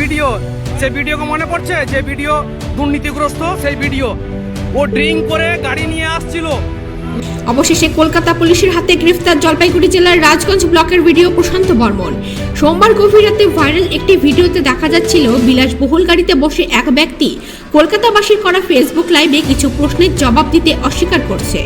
Video, সেই ভিডিওকে মনে পড়ছে যে ভিডিও দুর্নীতিগ্রস্ত সেই ভিডিও। ও ড্রিঙ্ক করে গাড়ি নিয়ে আসছিল। অবশেষে কলকাতা পুলিশের হাতে গ্রেফতার জলপাইগুড়ি জেলার রাজগঞ্জ ব্লকের ভিডিও প্রশান্ত বর্মন। সোমবার গভীর রাতে ভাইরাল একটি ভিডিওতে দেখা যাচ্ছিল বিলাসবহুল গাড়িতে বসে এক ব্যক্তি কলকাতাবাসীর করা ফেসবুক লাইভে কিছু প্রশ্নের জবাব দিতে অস্বীকার করছে।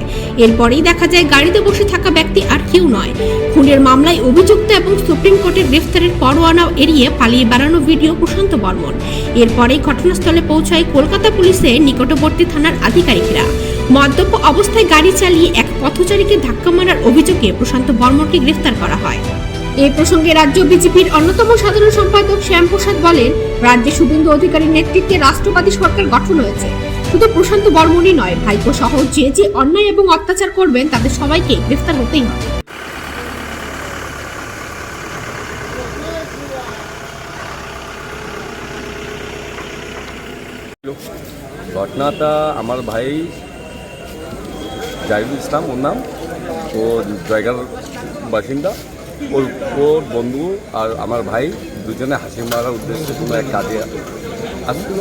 এরপরেই দেখা যায় গাড়িতে বসে থাকা ব্যক্তি আর কেউ নয়, খুনের মামলায় অভিযুক্ত এবং সুপ্রিম কোর্টের গ্রেফতারের পরোয়ানা এড়িয়ে পালিয়ে বেড়ানো ভিডিও প্রশান্ত বর্মন। এরপরেই ঘটনাস্থলে পৌঁছায় কলকাতা পুলিশের নিকটবর্তী থানার আধিকারিকরা। মদ্যপ অবস্থায় গাড়ি চালিয়ে এক পথচারীকে ধাক্কা মারার অভিযোগে প্রশান্ত বর্মনকে গ্রেফতার করা হয়। এই প্রসঙ্গে রাজ্য বিজেপির অন্যতম সাধারণ সম্পাদক শ্যামপ্রসাদ বলেন, রাজ্যে শুভেন্দু অধিকারীর নেতৃত্বে রাষ্ট্রবাদী সরকার গঠন হয়েছে। শুধু প্রশান্ত বর্মনই নয়, ভাইপো সহ যে অন্যায় এবং অত্যাচার করবেন তাদের সবাইকে গ্রেফতার হতেই হবে। ঘটনাটা আমার ভাই জাহিদুল ইসলাম, ওর নাম, ও জায়গার বাসিন্দা। ওর বন্ধু আর আমার ভাই দুজনে হাসি মারার উদ্দেশ্যে কোনো এক কাজে আসছিল।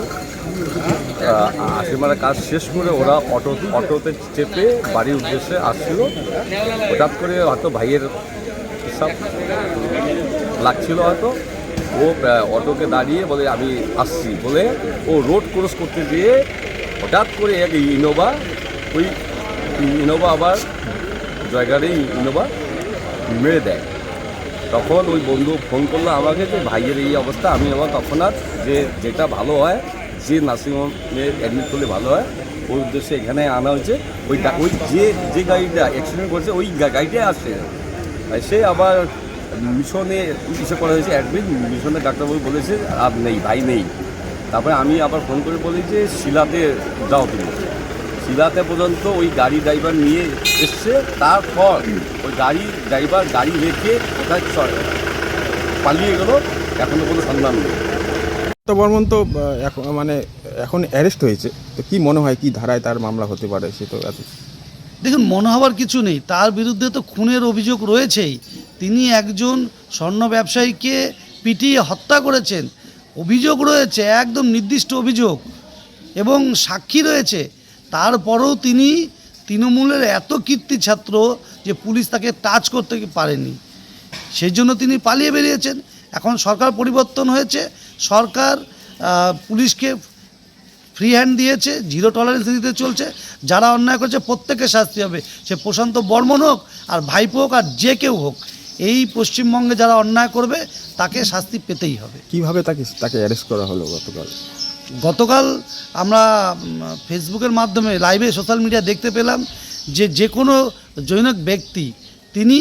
হাসি মারার কাজ শেষ করে ওরা অটোতে চেপে বাড়ির উদ্দেশ্যে আসছিল। হঠাৎ করে হয়তো ভাইয়ের সব লাগছিল, হয়তো ও অটোকে দাঁড়িয়ে বলে আমি আসছি বলে ও রোড ক্রস করতে গিয়ে হঠাৎ করে এক ইনোভা আবার জায়গারই ইনোভা মেরে দেয়। তখন ওই বন্ধু ফোন করলো আমাকে যে ভাইয়ের এই অবস্থা। আমি আবার তখন আর যেটা ভালো হয়, যে নার্সিংহোমে অ্যাডমিট করলে ভালো হয়, ওই উদ্দেশ্যে এখানে আনা হয়েছে। ওই যে গাড়িটা অ্যাক্সিডেন্ট করেছে ওই গাড়িটাই আসে। সে আবার মিশনে ইসে করা হয়েছে অ্যাডমিট। মিশনের ডাক্তারবাবু বলেছে আর নেই, ভাই নেই। তারপরে আমি আবার ফোন করে বলি যে শিলাতে যাও তুমি। শিলাতে পর্যন্ত ওই গাড়ি ড্রাইভার নিয়ে এসছে। তারপর ওই ড্রাইভার গাড়ি রেখে কোথায় পালিয়ে গেল, এখনও কোনো সন্ধান নেই। বর্মন তো এখন অ্যারেস্ট হয়েছে, তো কি মনে হয় কি ধারায় তার মামলা হতে পারে? সে তো দেখুন, মনে হওয়ার কিছু নেই, তার বিরুদ্ধে তো খুনের অভিযোগ রয়েছেই। তিনি একজন স্বর্ণ ব্যবসায়ীকে পিটিয়ে হত্যা করেছেন, অভিযোগ রয়েছে, একদম নির্দিষ্ট অভিযোগ এবং সাক্ষী রয়েছে। তারপরেও তিনি তৃণমূলের এত কীর্তি ছাত্র যে পুলিশ তাকে টাচ করতে পারেনি, সেই জন্য তিনি পালিয়ে বেরিয়েছেন। এখন সরকার পরিবর্তন হয়েছে, সরকার পুলিশকে ফ্রি হ্যান্ড দিয়েছে, জিরো টলারেন্স দিতে চলছে। যারা অন্যায় করছে প্রত্যেকের শাস্তি হবে, সে প্রশান্ত বর্মন হোক আর ভাইপো হোক আর যে কেউ হোক। এই পশ্চিমবঙ্গে যারা অন্যায় করবে তাকে শাস্তি পেতেই হবে। কিভাবে তাকে অ্যারেস্ট করা হলো গতকাল আমরা ফেসবুকের মাধ্যমে লাইভে সোশ্যাল মিডিয়া দেখতে পেলাম যে কোনো জনৈক ব্যক্তি তিনি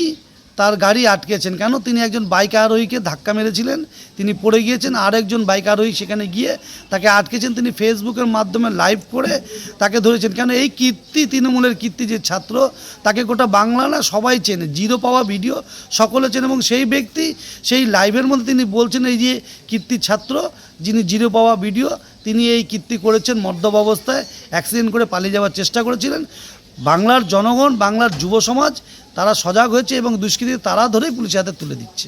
তার গাড়ি আটকেছেন। কেন? তিনি একজন বাইক আরোহীকে ধাক্কা মেরেছিলেন, তিনি পড়ে গিয়েছেন, আর একজন বাইক আরোহী সেখানে গিয়ে তাকে আটকেছেন। তিনি ফেসবুকের মাধ্যমে লাইভ করে তাকে ধরেছেন। কেন? এই কীর্তি, তৃণমূলের কীর্তি যে ছাত্র, তাকে গোটা বাংলা না সবাই চেনে, জিরো পাওয়া ভিডিও সকলে চেনে। এবং সেই ব্যক্তি সেই লাইভের মধ্যে তিনি বলছেন এই যে কীর্তি ছাত্র যিনি জিরো পাওয়া ভিডিও, তিনি এই কীর্তি করেছেন মদ্যপ অবস্থায়, অ্যাক্সিডেন্ট করে পালিয়ে যাওয়ার চেষ্টা করেছিলেন। বাংলার জনগণ, বাংলার যুব সমাজ তারা সজাগ হয়েছে এবং দুষ্কৃতী তারা ধরেই পুলিশের হাতে তুলে দিচ্ছে।